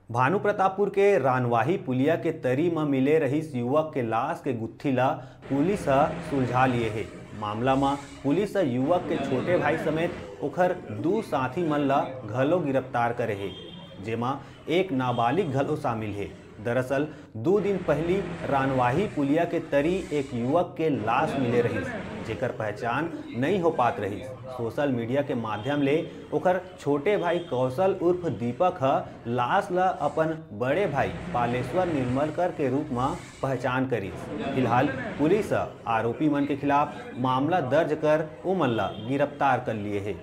भानु प्रतापपुर के रानवाही पुलिया के तरी में मिले रहीस युवक के लाश के गुत्थी ला पुलिस सुलझा लिए है। मामला में पुलिस युवक के छोटे भाई समेत ओखर दू साथी मन ला घलो गिरफ्तार करे है, जेमा एक नाबालिग घलो शामिल है। दरअसल 2 दिन पहली रानवाही पुलिया के तरी एक युवक के लाश मिले रही, जेकर पहचान नहीं हो पात रही। सोशल मीडिया के माध्यम ले ओकर छोटे भाई कौशल उर्फ दीपक लाश ला अपन बड़े भाई पालेश्वर निर्मलकर के रूप में पहचान करी। फिलहाल पुलिस आरोपी मन के खिलाफ मामला दर्ज कर उमन ला गिरफ्तार कर लिए है।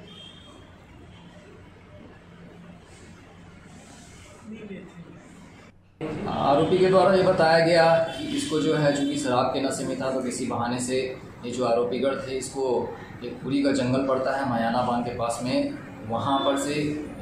आरोपी के द्वारा ये बताया गया कि इसको जो है, चूँकि शराब के नशे में था तो किसी बहाने से ये जो आरोपीगढ़ थे, इसको एक पुरी का जंगल पड़ता है मयाना बांध के पास में, वहाँ पर से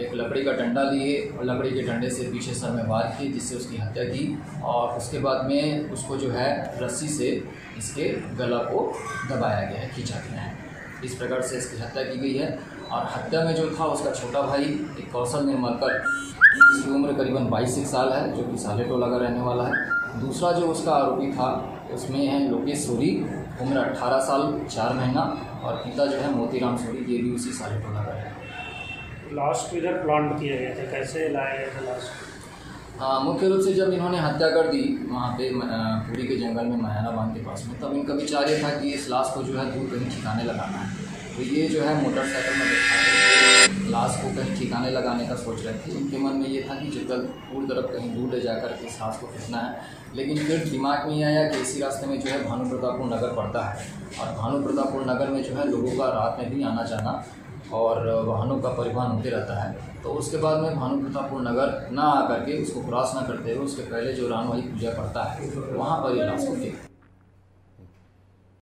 एक लकड़ी का डंडा लिए और लकड़ी के डंडे से पीछे सर में वार किए, जिससे उसकी हत्या की। और उसके बाद में उसको जो है रस्सी से इसके गला को दबाया गया है, खींचा गया है। इस प्रकार से इसकी हत्या की गई है। और हत्या में जो था उसका छोटा भाई एक कौशल निर्मलकर, इसकी उम्र करीबन 22 साल है, जो कि साले टोला का रहने वाला है। दूसरा जो उसका आरोपी था उसमें है लोकेश सोरी, उम्र 18 साल 4 महीना, और पिता जो है मोतीराम सोरी, ये भी उसी साले टोला का है। लास्ट किधर प्लांट किए गए थे, कैसे लाए गए थे लास्ट? मुख्य रूप से जब इन्होंने हत्या कर दी वहाँ पे पुरी के जंगल में मयाना बांध के पास में, तब इनका विचार ये था कि इस लाश को जो है दूर कहीं ठिकाने लगाना है। तो ये जो है मोटरसाइकिल में बैठा लाश को कहीं ठिकाने लगाने का सोच रहे थे। उनके मन में ये था कि जगदलपुर तरफ कहीं दूर ले जाकर इस लाश को फेंकना है। लेकिन फिर दिमाग में आया कि इसी रास्ते में जो है भानु प्रतापपुर नगर पड़ता है, और भानु प्रतापपुर नगर में जो है लोगों का रात में भी आना जाना और वाहनों का परिवहन होते रहता है। तो उसके बाद में भानु प्रतापपुर नगर ना आकर के उसको क्रॉस ना करते हुए उसके पहले जो रानवाही पूजा पड़ता है वहाँ पर ये लाश को फेंका।